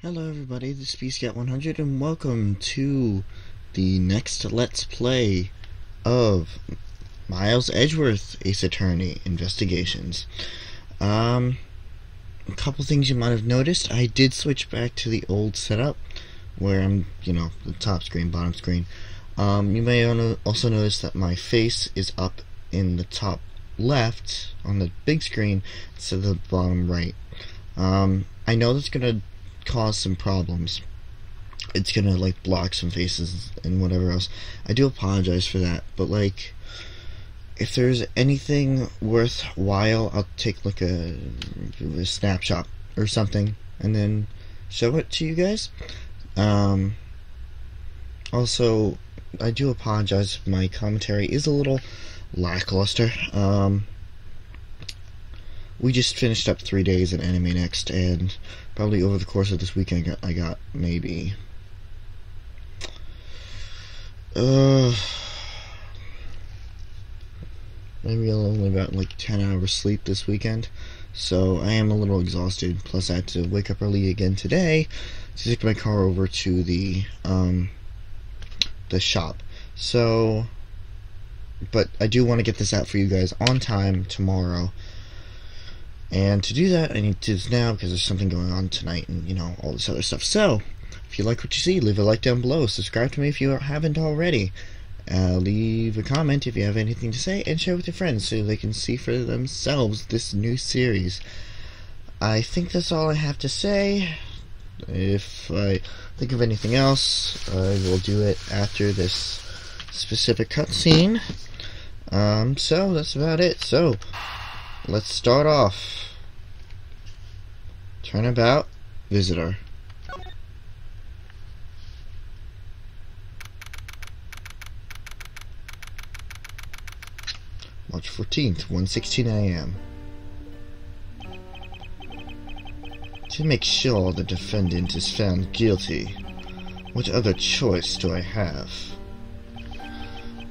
Hello everybody, this is pt.1 and welcome to the next Let's Play of Miles Edgeworth, Ace Attorney Investigations. A couple things you might have noticed. I did switch back to the old setup where I'm, the top screen, bottom screen. You may also notice that my face is up in the top left on the big screen instead of the bottom right. I know that's gonna cause some problems. It's gonna block some faces and whatever else. I do apologize for that, but if there's anything worthwhile, I'll take a snapshot or something and then show it to you guys. Also, I do apologize if my commentary is a little lackluster. We just finished up 3 days at Anime Next, and probably over the course of this weekend I got maybe maybe only about 10 hours sleep this weekend, so I am a little exhausted. Plus I had to wake up early again today to take my car over to the shop. So, but I do want to get this out for you guys on time tomorrow. And to do that, I need to do this now because there's something going on tonight and, all this other stuff. So, if you like what you see, leave a like down below. Subscribe to me if you haven't already. Leave a comment if you have anything to say, and share with your friends so they can see for themselves this new series. I think that's all I have to say. If I think of anything else, I will do it after this specific cutscene. So that's about it. So, let's start off. Turnabout visitor. March 14th, 1:16 a.m. To make sure the defendant is found guilty, what other choice do I have?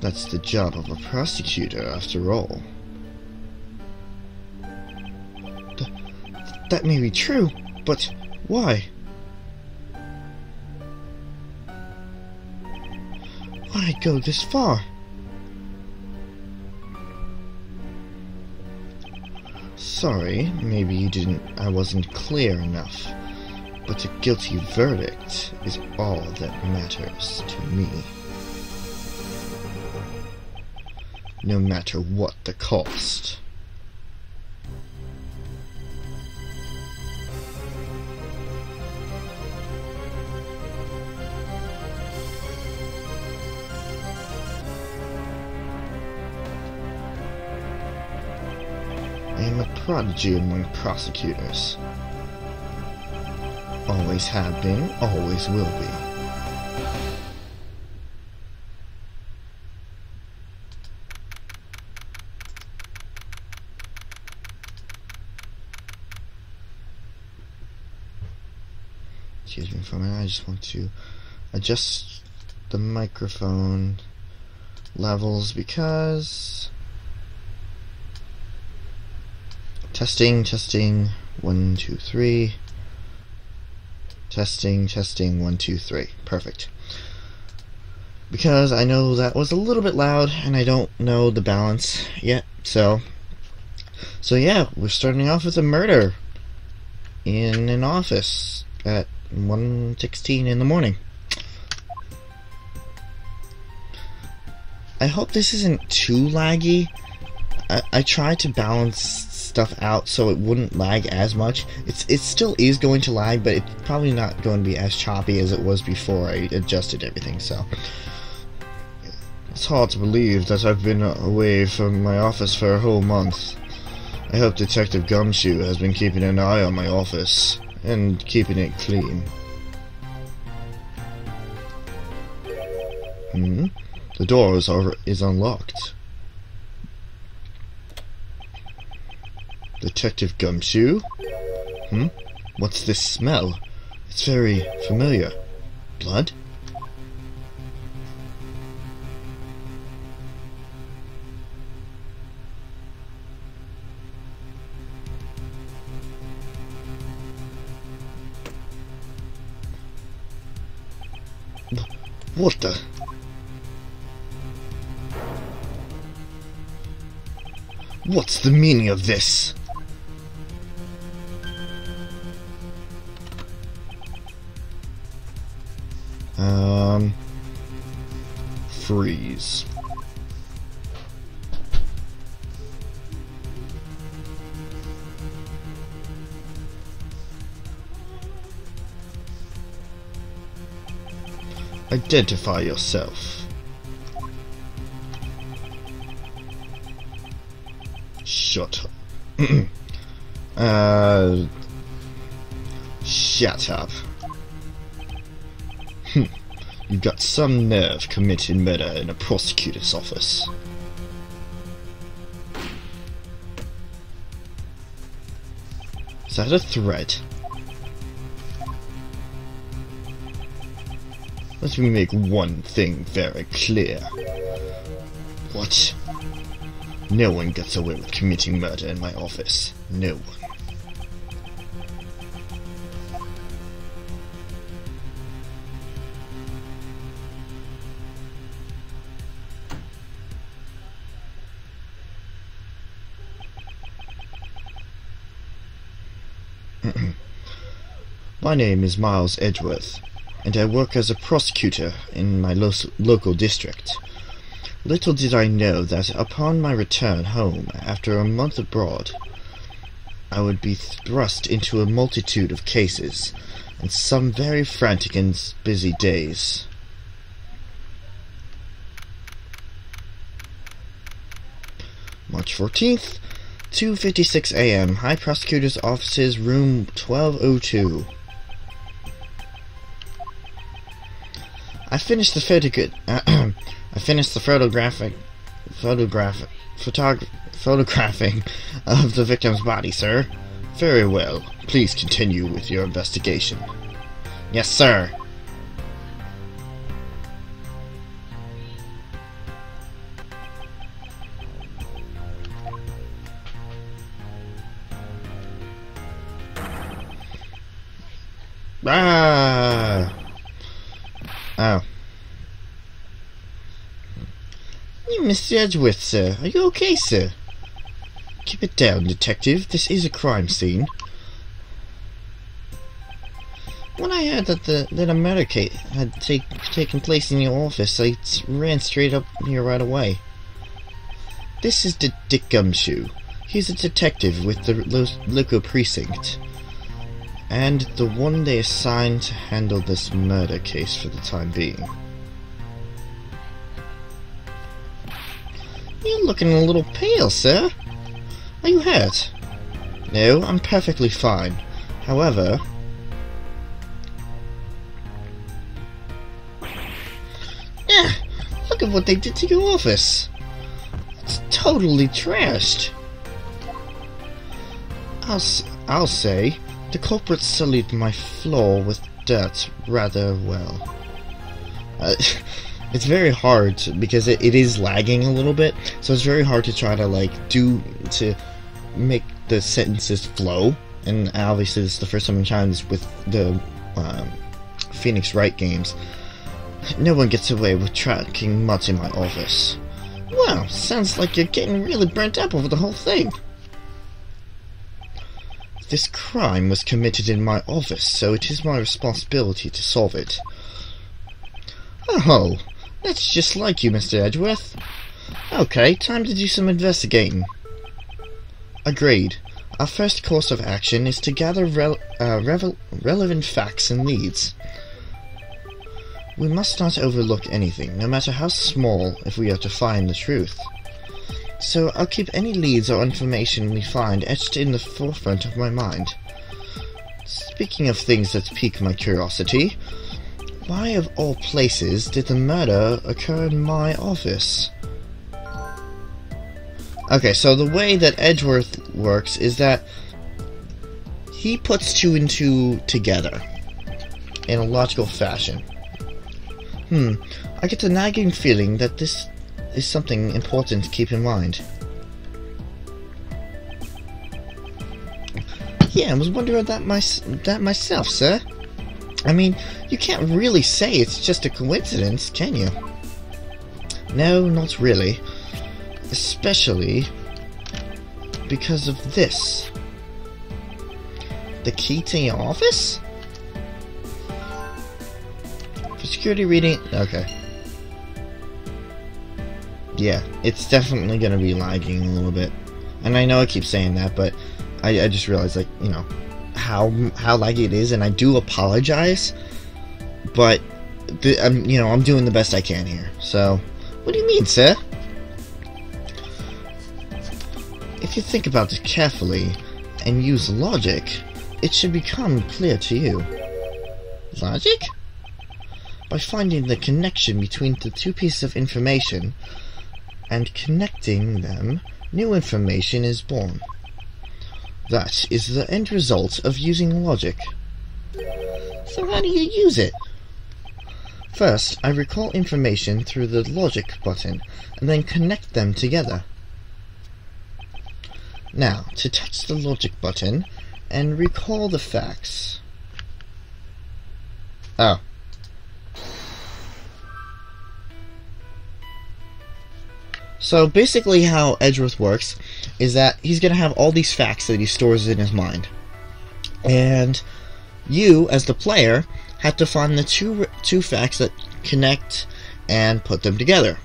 That's the job of a prosecutor, after all. That may be true, but why? Why go this far? Sorry, maybe I wasn't clear enough, but a guilty verdict is all that matters to me. No matter what the cost. I am a prodigy among prosecutors. Always have been, always will be. Excuse me for a minute, I just want to adjust the microphone levels because... Testing, 1, 2, 3. Testing, 1, 2, 3. Perfect. Because I know that was a little bit loud, and I don't know the balance yet, so yeah, we're starting off with a murder in an office at 1:16 in the morning. I hope this isn't too laggy. I tried to balance stuff out so it wouldn't lag as much. It still is going to lag, but it's probably not going to be as choppy as it was before I adjusted everything, so. It's hard to believe that I've been away from my office for a whole month. I hope Detective Gumshoe has been keeping an eye on my office and keeping it clean. The door is unlocked. Detective Gumshoe? What's this smell? It's very familiar. Blood? What the? What's the meaning of this? Freeze. Identify yourself. Shut up. Shut up. You've got some nerve committing murder in a prosecutor's office. Is that a threat? Let me make one thing very clear. What? No one gets away with committing murder in my office. No one. My name is Miles Edgeworth, and I work as a prosecutor in my local district. Little did I know that upon my return home after a month abroad, I would be thrust into a multitude of cases, and some very frantic and busy days. March 14th, 2:56 a.m. High Prosecutor's Offices, Room 1202. I finished the photographing of the victim's body, sir. Very well. Please continue with your investigation. Yes, sir. Ah! Oh. Mr. Edgeworth, sir. Are you okay, sir? Keep it down, detective. This is a crime scene. When I heard that a murder case had taken place in your office, I ran straight up here right away. This is Dick Gumshoe. He's a detective with the local precinct, and the one they assigned to handle this murder case for the time being. You're looking a little pale, sir. Are you hurt? No, I'm perfectly fine. However... look at what they did to your office. It's totally trashed. I'll say, the culprits sullied my floor with dirt rather well. It's very hard because it is lagging a little bit, so it's very hard to try to to make the sentences flow. And obviously this is the first time I'm trying this with the Phoenix Wright games. No one gets away with tracking mud in my office. Wow, sounds like you're getting really burnt up over the whole thing. This crime was committed in my office, so it is my responsibility to solve it. Oh, that's just like you, Mr. Edgeworth. Okay, time to do some investigating. Agreed. Our first course of action is to gather relevant facts and leads. We must not overlook anything, no matter how small, if we are to find the truth. So I'll keep any leads or information we find etched in the forefront of my mind. Speaking of things that pique my curiosity, why of all places did the murder occur in my office? Okay, so the way that Edgeworth works is that he puts two and two together in a logical fashion. I get the nagging feeling that this is something important to keep in mind. Yeah, I was wondering that myself, sir. I mean, you can't really say it's just a coincidence, can you? No, not really. Especially because of this. The key to your office? For security reading... Okay. Yeah, it's definitely gonna be lagging a little bit. And I know I keep saying that, but I just realized, like, you know, how laggy it is, and I do apologize, but I'm doing the best I can here. So, what do you mean, sir? If you think about it carefully and use logic, it should become clear to you. Logic? By finding the connection between the two pieces of information and connecting them, new information is born. That is the end result of using logic. So how do you use it? First, I recall information through the logic button, and then connect them together. Now, to touch the logic button, and recall the facts. Oh. So basically how Edgeworth works is that he's going to have all these facts that he stores in his mind. And you, as the player, have to find the two facts that connect and put them together.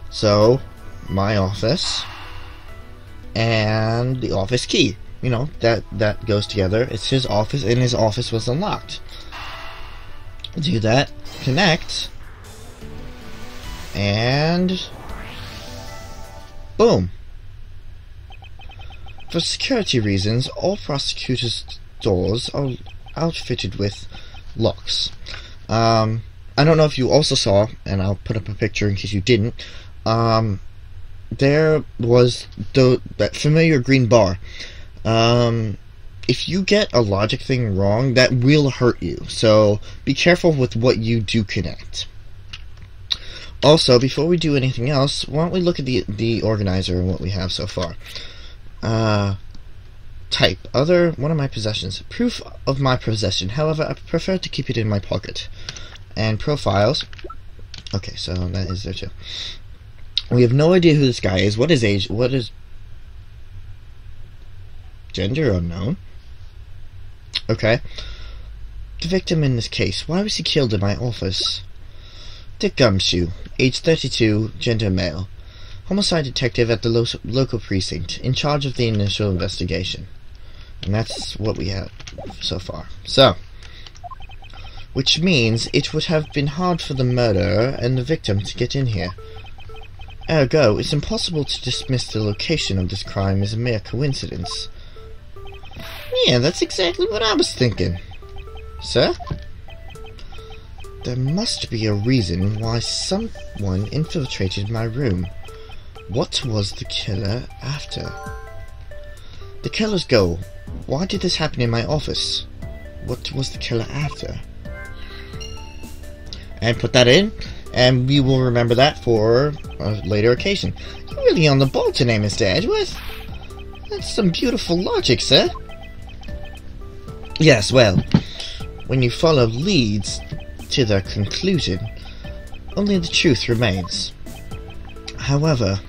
So, my office and the office key. You know, that goes together. It's his office, and his office was unlocked. Do that, connect, and boom. For security reasons, all prosecutors' doors are outfitted with locks. I don't know if you also saw, and I'll put up a picture in case you didn't, there was that familiar green bar. If you get a logic thing wrong, that will hurt you, so be careful with what you do connect. Also, before we do anything else, why don't we look at the organizer and what we have so far. Type, other, one of my possessions. Proof of my possession, however, I prefer to keep it in my pocket. And profiles. Okay, so that is there too. We have no idea who this guy is. What is age? What is gender unknown? Okay. The victim in this case. Why was he killed in my office? Dick Gumshoe, age 32, gender male. Homicide detective at the local precinct, in charge of the initial investigation. And that's what we have so far. So, which means it would have been hard for the murderer and the victim to get in here. Ergo, it's impossible to dismiss the location of this crime as a mere coincidence. Yeah, that's exactly what I was thinking. Sir? There must be a reason why someone infiltrated my room. What was the killer after? The killer's goal. Why did this happen in my office? What was the killer after? And put that in, and we will remember that for a later occasion. You're really on the ball today, Mr. Edgeworth. That's some beautiful logic, sir. Yes, well, when you follow leads to their conclusion, only the truth remains. However,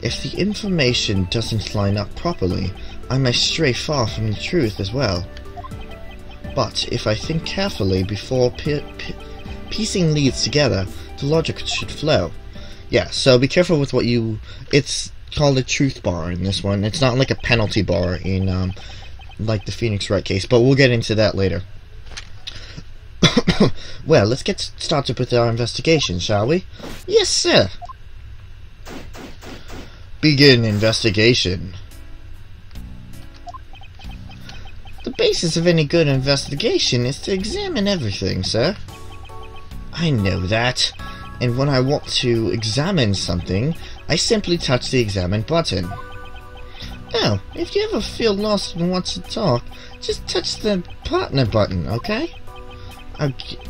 if the information doesn't line up properly, I may stray far from the truth as well. But if I think carefully before piecing leads together, the logic should flow. Yeah, so be careful with what you... It's called a truth bar in this one. It's not like a penalty bar in, like the Phoenix Wright case, but we'll get into that later. Well, let's get started with our investigation, shall we? Yes, sir. Begin investigation. The basis of any good investigation is to examine everything, sir. I know that, and when I want to examine something, I simply touch the examine button. Now, if you ever feel lost and want to talk, just touch the partner button, okay?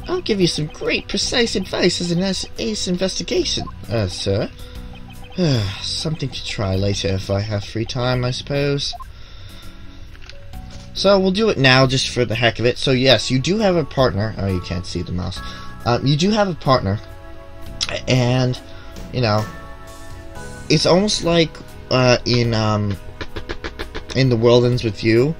I'll give you some great precise advice as an ace investigation, sir. Something to try later if I have free time, I suppose. So we'll do it now just for the heck of it. So yes, you do have a partner. Oh, you can't see the mouse. You do have a partner, and you know, it's almost like in The World Ends With You,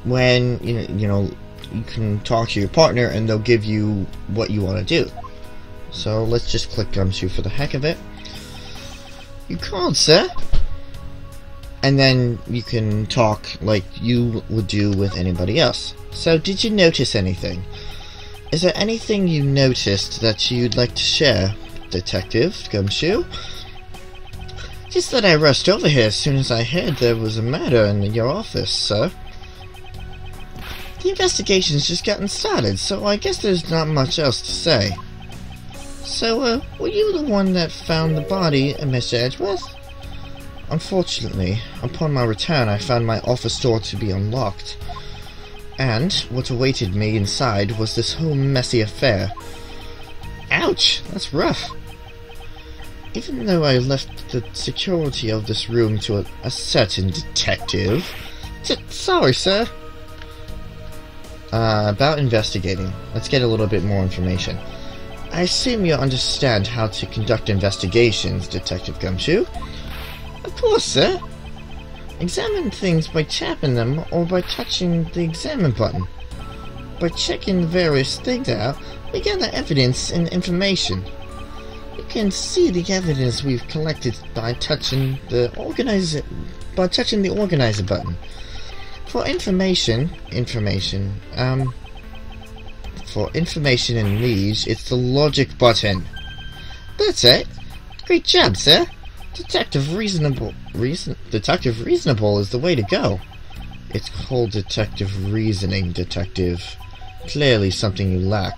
when you know you can talk to your partner and they'll give you what you want to do. So let's just click Gumshoe for the heck of it. You called, sir. And then you can talk like you would do with anybody else. So, did you notice anything? Is there anything you noticed that you'd like to share, Detective Gumshoe? Just that I rushed over here as soon as I heard there was a murder in your office, sir. The investigation's just gotten started, so I guess there's not much else to say. So, were you the one that found the body, Mr. Edgeworth? Unfortunately, upon my return I found my office door to be unlocked, and what awaited me inside was this whole messy affair. Ouch! That's rough. Even though I left the security of this room to a certain detective... Sorry, sir. About investigating. Let's get a little bit more information. I assume you understand how to conduct investigations, Detective Gumshoe? Of course, sir. Examine things by tapping them or by touching the examine button. By checking the various things out, we gather evidence and information. You can see the evidence we've collected by touching the organizer button. For information and needs, it's the logic button. That's it. Great job, sir. Detective Reasonable is the way to go. It's called Detective Reasoning, Detective. Clearly something you lack.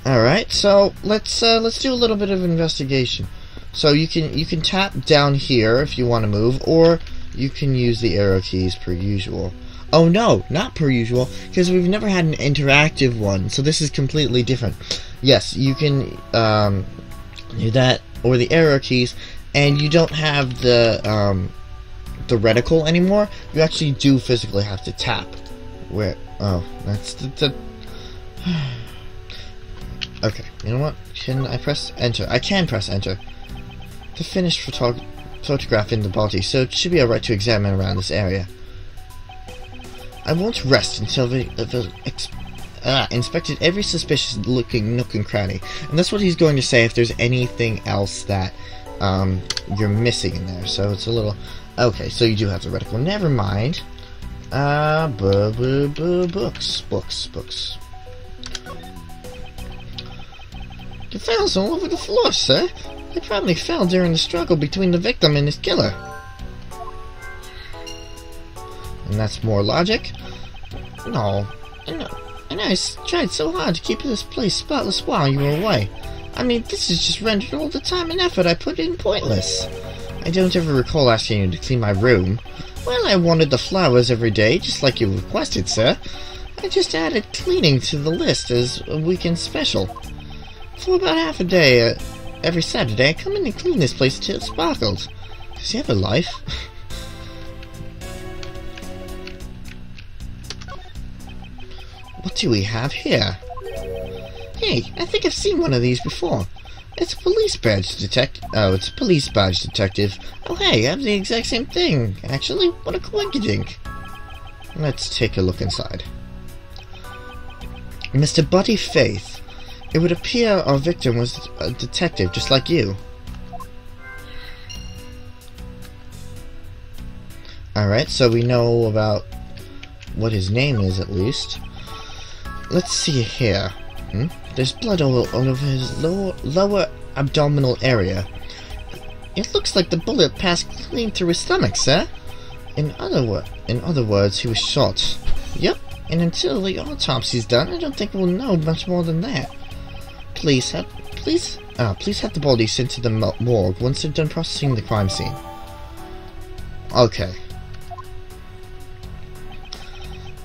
Alright, so let's do a little bit of investigation. So you can tap down here if you want to move, or you can use the arrow keys per usual. Oh no, not per usual, because we've never had an interactive one, so this is completely different. Yes, you can do that, or the arrow keys, and you don't have the reticle anymore. You actually do physically have to tap. Where? Oh, that's the okay, you know what? Can I press enter? I can press enter. To finish photographing the body, so it should be alright to examine around this area. I won't rest until they've inspected every suspicious-looking nook and cranny. And that's what he's going to say if there's anything else that you're missing in there. So it's a little... Okay, so you do have the reticle. Never mind. Books. The files all over the floor, sir. They probably fell during the struggle between the victim and his killer. And that's more logic? No. And I tried so hard to keep this place spotless while you were away. I mean, this has just rendered all the time and effort I put in pointless. I don't ever recall asking you to clean my room. Well, I wanted the flowers every day, just like you requested, sir. I just added cleaning to the list as a weekend special. For about half a day, every Saturday, I come in and clean this place till it sparkles. Does he have a life? What do we have here? Hey, I think I've seen one of these before. It's a police badge detective. Oh, it's a police badge detective. Oh, hey, I have the exact same thing. Actually, what a coinkydink. Let's take a look inside. Mr. Buddy Faith. It would appear our victim was a detective just like you. Alright, so we know about what his name is at least. Let's see here. There's blood all over his lower abdominal area. It looks like the bullet passed clean through his stomach, sir. In other words, he was shot. Yep, and until the autopsy's done, I don't think we'll know much more than that. Please have the body sent to the morgue once they're done processing the crime scene. Okay.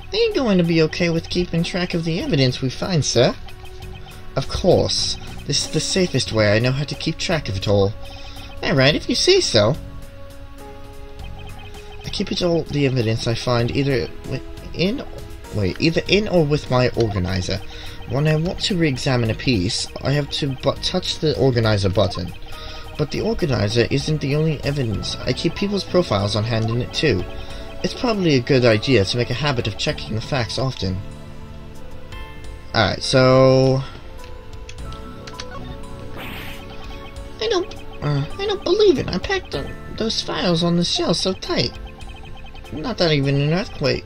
Are you going to be okay with keeping track of the evidence we find, sir? Of course. This is the safest way I know how to keep track of it all. Alright, if you say so. I keep it all the evidence I find either in or with my organizer. When I want to re-examine a piece, I have to touch the organizer button. But the organizer isn't the only evidence. I keep people's profiles on hand in it too. It's probably a good idea to make a habit of checking the facts often. Alright, so... I don't believe it. I packed those files on the shelf so tight. Not even an earthquake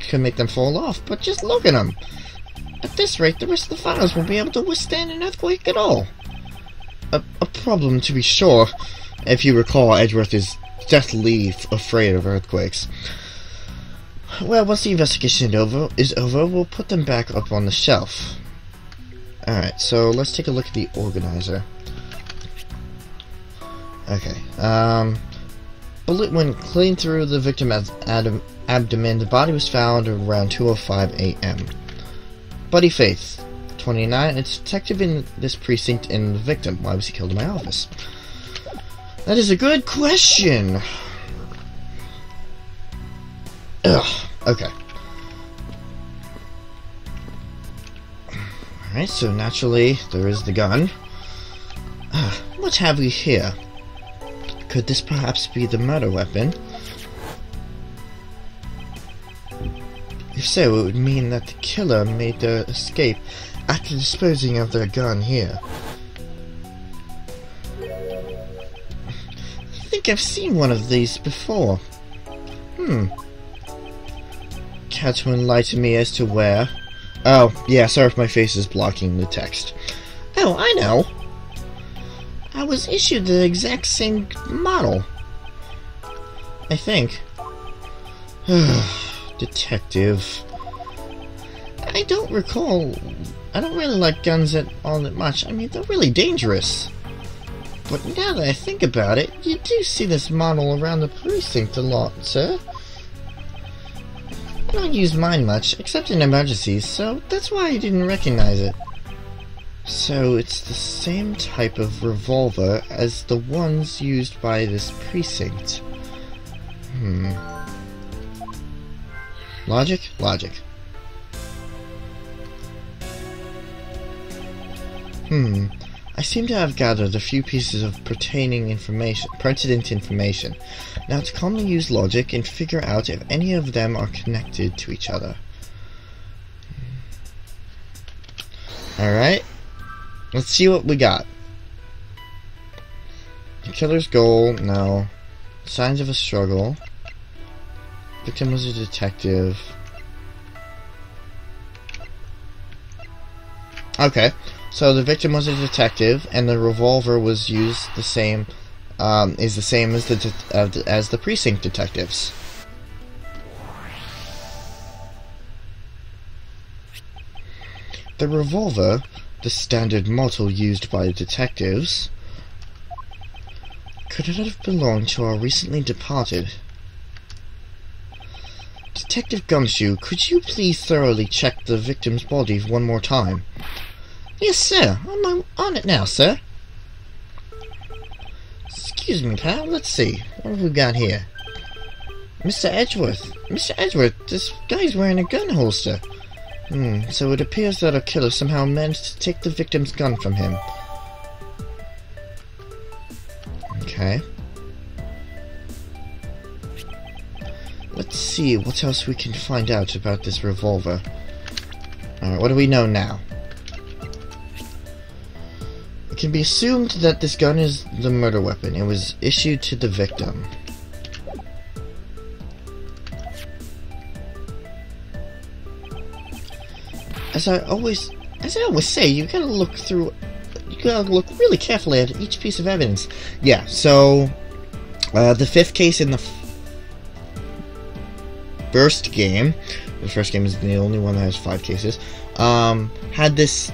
could make them fall off, but just look at them. At this rate, the rest of the files won't be able to withstand an earthquake at all. A problem, to be sure. If you recall, Edgeworth is deathly afraid of earthquakes. Well, once the investigation is over, we'll put them back up on the shelf. Alright, so let's take a look at the organizer. Okay, bullet went clean through the victim's abdomen. The body was found around 2:05 a.m. Buddy Faith, 29, it's a detective in this precinct and the victim. Why was he killed in my office? That is a good question. Ugh, okay. Alright, so naturally, there is the gun. What have we here? Could this perhaps be the murder weapon? If so, it would mean that the killer made their escape after disposing of their gun here. I think I've seen one of these before. Can't enlighten me as to where. Oh, yeah, sorry if my face is blocking the text. Oh, I know! I was issued the exact same model. I think. Detective. I don't really like guns all that much. I mean, they're really dangerous. But now that I think about it, you do see this model around the precinct a lot, sir. I don't use mine much, except in emergencies, so that's why I didn't recognize it. So it's the same type of revolver as the ones used by this precinct. Logic? Logic. I seem to have gathered a few pieces of pertinent information. Now to calmly use logic and figure out if any of them are connected to each other. Alright. Let's see what we got. The killer's goal, no. Signs of a struggle. Victim was a detective. Okay, so the victim was a detective, and the revolver was used is the same as the precinct detectives. The revolver, the standard model used by detectives, could it have belonged to our recently departed Detective Gumshoe? Could you please thoroughly check the victim's body one more time? Yes, sir. I'm on it now, sir. Excuse me, pal. Let's see. What have we got here? Mr. Edgeworth. Mr. Edgeworth, this guy's wearing a gun holster. So it appears that our killer somehow managed to take the victim's gun from him. Okay. Let's see what else we can find out about this revolver. Alright, what do we know now? It can be assumed that this gun is the murder weapon. It was issued to the victim. As I always say, you gotta look really carefully at each piece of evidence. Yeah, so the fifth case in the first game, the first game is the only one that has 5 cases, had this,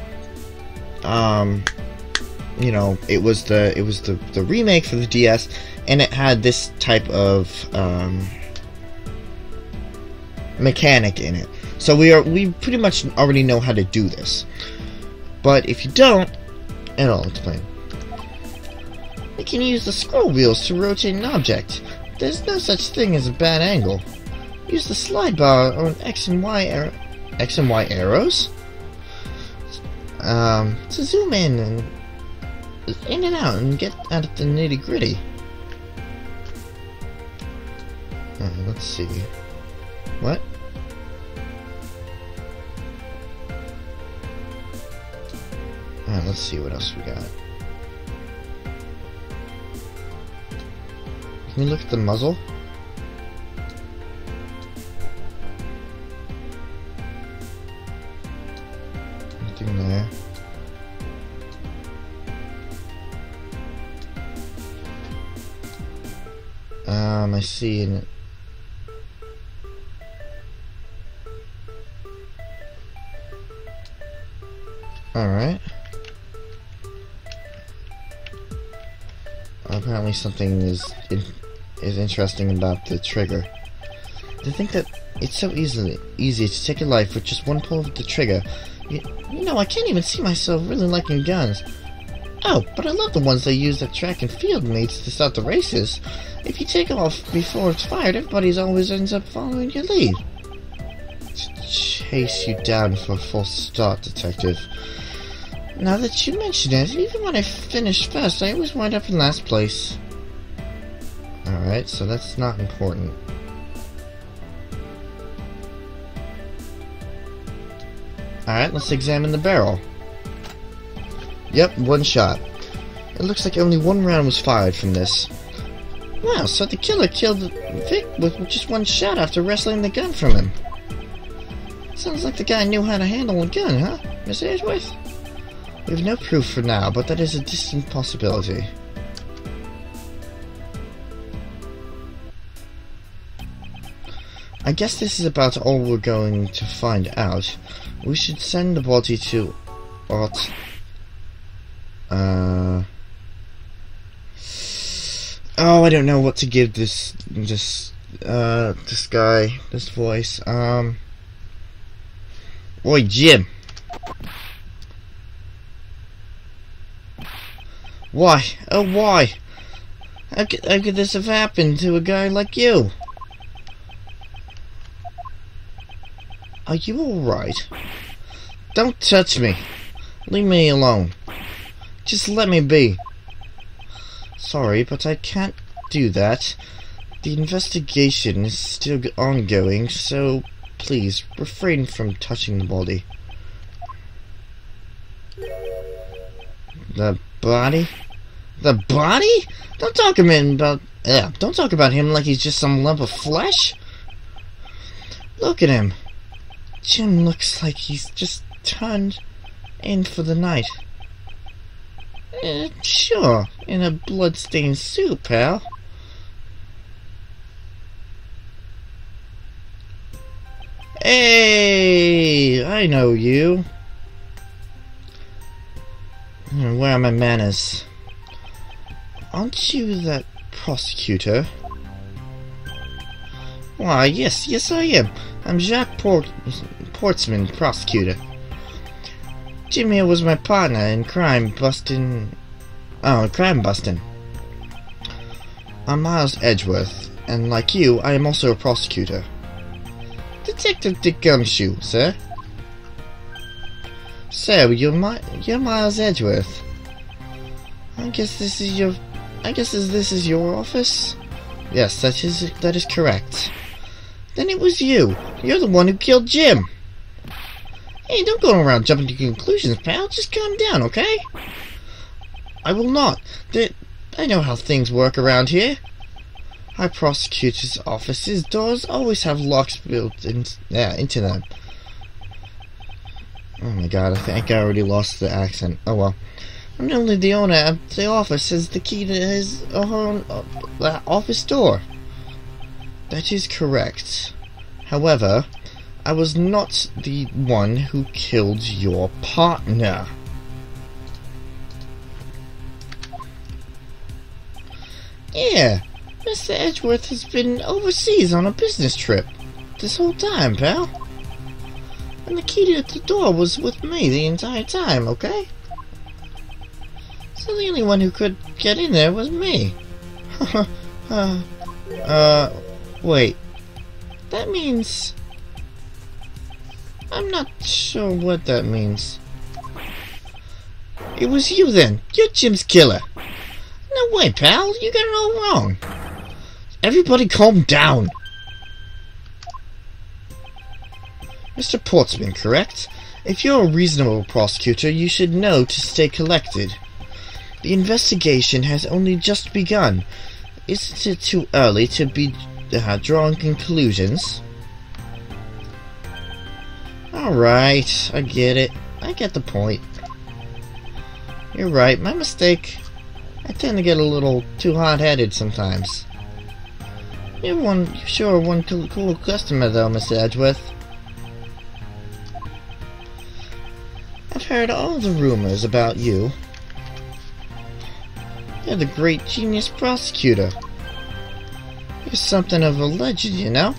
you know, it was the remake for the DS, and it had this type of mechanic in it. So we pretty much already know how to do this. But if you don't, and I'll explain. You can use the scroll wheels to rotate an object. There's no such thing as a bad angle. Use the slide bar on X and Y arrows to zoom in and out and get out of the nitty gritty. Let's see. What? Let's see what else we got. Can we look at the muzzle? Nothing there. I see in it. Alright. Apparently something is interesting about the trigger. To think that it's so easy to take a life with just one pull of the trigger. You know, I can't even see myself really liking guns. Oh, but I love the ones they use at track and field meets to start the races. If you take off before it's fired, everybody always ends up following your lead. To chase you down for a false start, detective. Now that you mention it, even when I finish first, I always wind up in last place. Alright, so that's not important. Alright, let's examine the barrel. Yep, one shot. It looks like only one round was fired from this. Wow, so the killer killed Vic with just one shot after wrestling the gun from him. Sounds like the guy knew how to handle a gun, huh, Miss Edgeworth? We have no proof for now, but that is a distant possibility. I guess this is about all we're going to find out. We should send the body to Oh, I don't know what to give this guy, this voice. Oi, Jim. Why? Oh, why? How could this have happened to a guy like you? Are you alright? Don't touch me. Leave me alone. Just let me be. Sorry, but I can't do that. The investigation is still ongoing, so please refrain from touching the body. The body? The body? Don't talk about him like he's just some lump of flesh. Look at him. Jim looks like he's just turned in for the night. Sure, in a blood-stained suit, pal. Hey, I know you. Where are my manners? Aren't you that prosecutor? Why, yes I am. I'm Jacques Portsman, prosecutor. Jim here was my partner in crime busting. I'm Miles Edgeworth, and like you, I am also a prosecutor. Detective Dick Gumshoe, sir. So, you're Miles Edgeworth. I guess this is your office? Yes, that is correct. Then it was you. You're the one who killed Jim. Hey, don't go around jumping to conclusions, pal. Just calm down, okay? I will not. I know how things work around here. Our prosecutor's office's doors always have locks built into them. Oh my god, I think I already lost the accent. Oh well. And only the owner of the office has the key to his office door. That is correct. However, I was not the one who killed your partner. Yeah, Mr. Edgeworth has been overseas on a business trip this whole time, pal. And the key to the door was with me the entire time, okay? So the only one who could get in there was me. Wait. That means... I'm not sure what that means. It was you then. You're Jim's killer. No way, pal. You got it all wrong. Everybody calm down. Mr. Portsman, correct? If you're a reasonable prosecutor, you should know to stay collected. The investigation has only just begun. Isn't it too early to be drawing conclusions? Alright, I get it. I get the point. You're right, my mistake. I tend to get a little too hot-headed sometimes. You're sure one cool customer though, Mr. Edgeworth. I've heard all the rumors about you. You're the great genius prosecutor. You're something of a legend, you know?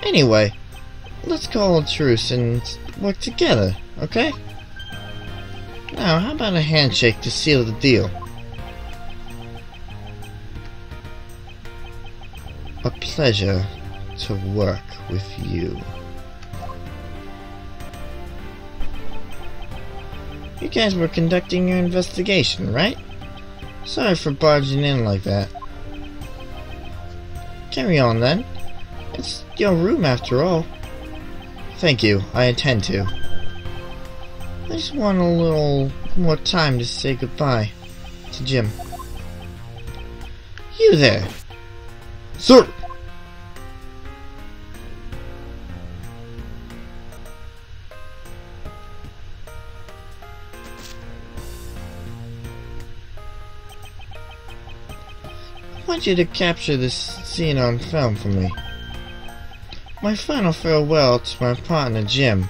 Anyway, let's call a truce and work together, okay? Now, how about a handshake to seal the deal? A pleasure to work with you. You guys were conducting your investigation, right? Sorry for barging in like that. Carry on then. It's your room after all. Thank you, I intend to. I just want a little more time to say goodbye to Jim. You there! Sir! I want you to capture this scene on film for me. My final farewell to my partner Jim.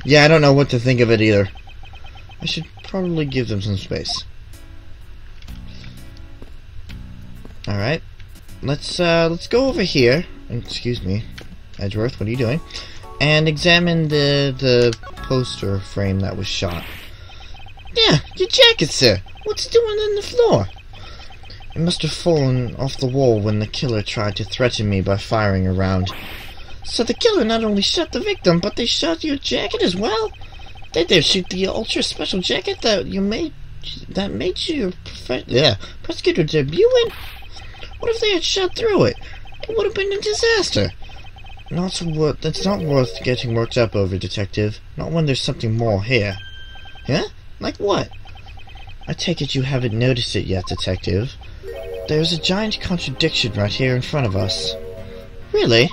Yeah, I don't know what to think of it either. I should probably give them some space. Alright. Let's go over here. Excuse me, Edgeworth, what are you doing? And examine the poster frame that was shot. Yeah, your jacket, sir. What's it doing on the floor? It must have fallen off the wall when the killer tried to threaten me by firing a round. So the killer not only shot the victim, but they shot your jacket as well? Did they shoot the ultra special jacket that made you your prosecutor debut in? What if they had shot through it? It would have been a disaster. That's not worth getting worked up over, Detective. Not when there's something more here. Huh? Like what? I take it you haven't noticed it yet, Detective. There's a giant contradiction right here in front of us. Really?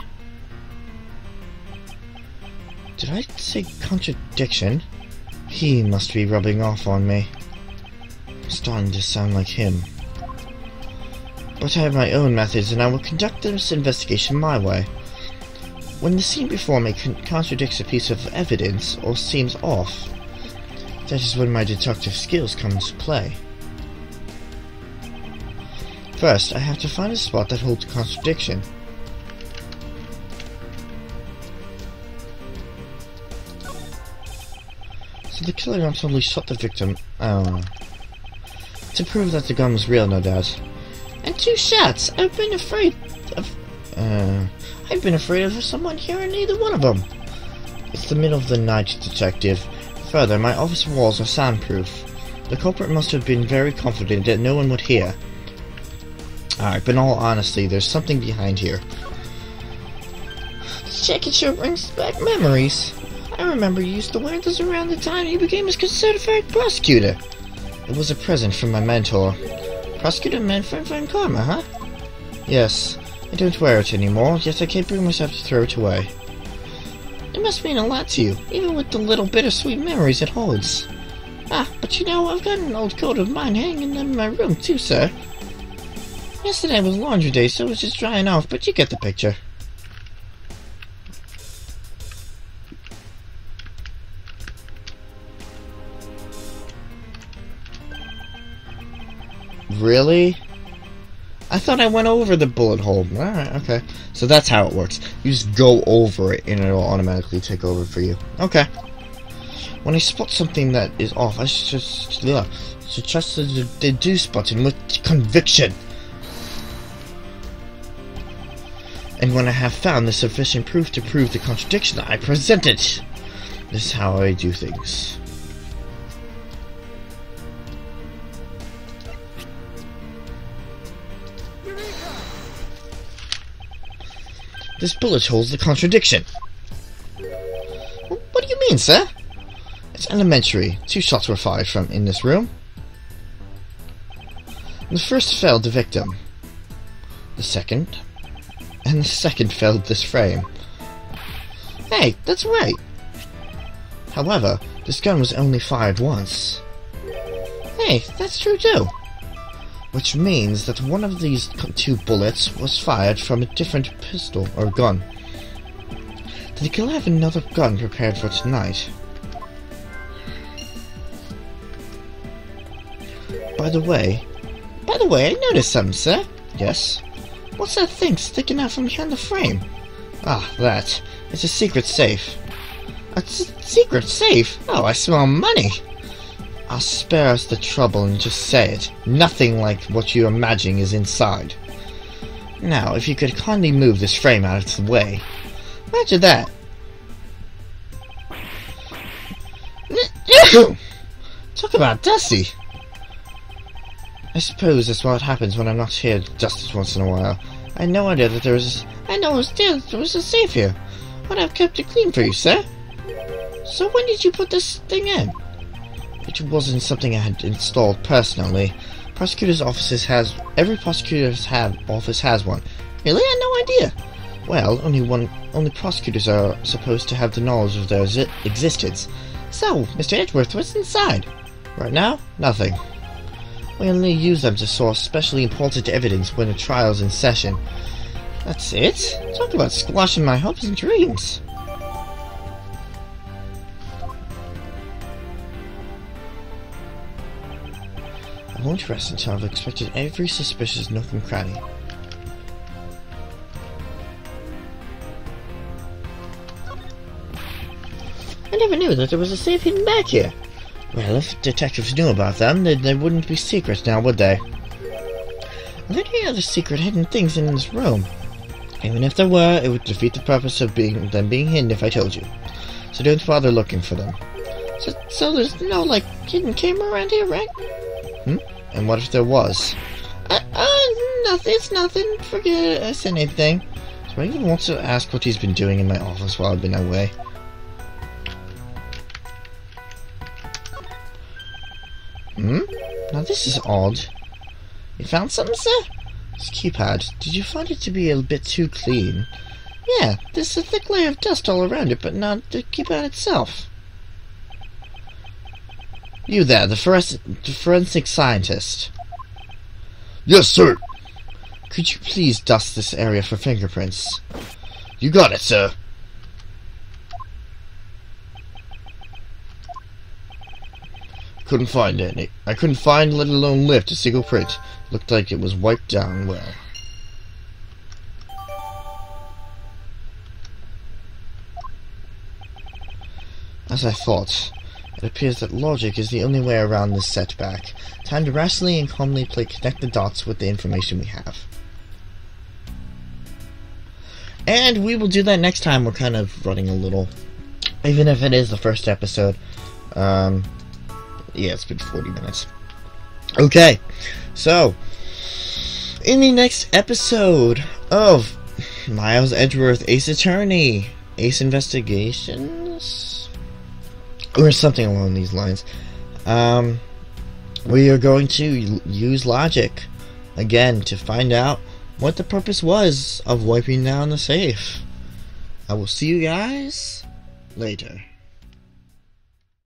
Did I say contradiction? He must be rubbing off on me. I'm starting to sound like him. But I have my own methods, and I will conduct this investigation my way. When the scene before me contradicts a piece of evidence or seems off, that is when my deductive skills come into play. First, I have to find a spot that holds a contradiction. So the killer not only shot the victim, to prove that the gun was real, no doubt. And 2 shots! I've been afraid of someone hearing neither one of them. It's the middle of the night, Detective. Further, my office walls are soundproof. The culprit must have been very confident that no one would hear. Alright, but in all honesty, there's something behind here. This jacket sure brings back memories. I remember you used to wear this around the time you became a certified prosecutor. It was a present from my mentor. Prosecutor Manfred Van Karma, huh? Yes. I don't wear it anymore, yet I can't bring myself to throw it away. It must mean a lot to you, even with the little bittersweet memories it holds. Ah, but you know, I've got an old coat of mine hanging in my room too, sir. Yesterday was laundry day, so it was just drying off, but you get the picture. Really? I thought I went over the bullet hole. Alright, okay. So that's how it works. You just go over it and it'll automatically take over for you. Okay. When I spot something that is off, I should trust the deduce button with conviction. And when I have found the sufficient proof to prove the contradiction, I present it. This is how I do things. This bullet holds the contradiction. What do you mean, sir? It's elementary. 2 shots were fired from in this room. The first felled the victim. The second felled this frame. Hey, that's right. However, this gun was only fired once. Hey, that's true too. Which means that one of these 2 bullets was fired from a different pistol or gun. Did the killer have another gun prepared for tonight? By the way, I noticed something, sir. Yes? What's that thing sticking out from behind the frame? Ah, that. It's a secret safe. A secret safe? Oh, I smell money. I'll spare us the trouble and just say it. Nothing like what you imagine is inside. Now, if you could kindly move this frame out of the way. Imagine that. Talk about dusty. I suppose that's what happens when I'm not here just once in a while. I had no idea that there was a safe here. I'd have kept it clean for you, sir. So when did you put this thing in? It wasn't something I had installed personally. Every prosecutor's office has one. Really? I had no idea. Well, only prosecutors are supposed to have the knowledge of their existence. So, Mr. Edgeworth, what's inside? Right now, nothing. We only use them to source specially important evidence when a trial's in session. That's it? Talk about squashing my hopes and dreams. I won't rest until I've expected every suspicious nook and cranny. I never knew that there was a safe hidden back here. Well, if detectives knew about them, they wouldn't be secrets now, would they? Are there any other secret hidden things in this room? Even if there were, it would defeat the purpose of them being hidden if I told you. So don't bother looking for them. So there's no, like, hidden camera around here, right? And what if there was? Nothing, it's nothing. Forget I said anything. Do I even want to ask what he's been doing in my office while I've been away? Now this is odd. You found something, sir? This keypad. Did you find it to be a bit too clean? Yeah, there's a thick layer of dust all around it, but not the keypad itself. You there, the forensic scientist. Yes, sir. Could you please dust this area for fingerprints? You got it, sir. Couldn't find any. I couldn't find, let alone lift, a single print. Looked like it was wiped down well. As I thought, it appears that logic is the only way around this setback. Time to rationally and calmly connect the dots with the information we have. And we will do that next time. We're kind of running a little, even if it is the first episode. Yeah, it's been 40 minutes. Okay, so in the next episode of Miles Edgeworth, Ace Attorney, Ace Investigations, or something along these lines, we are going to use logic again to find out what the purpose was of wiping down the safe. I will see you guys later.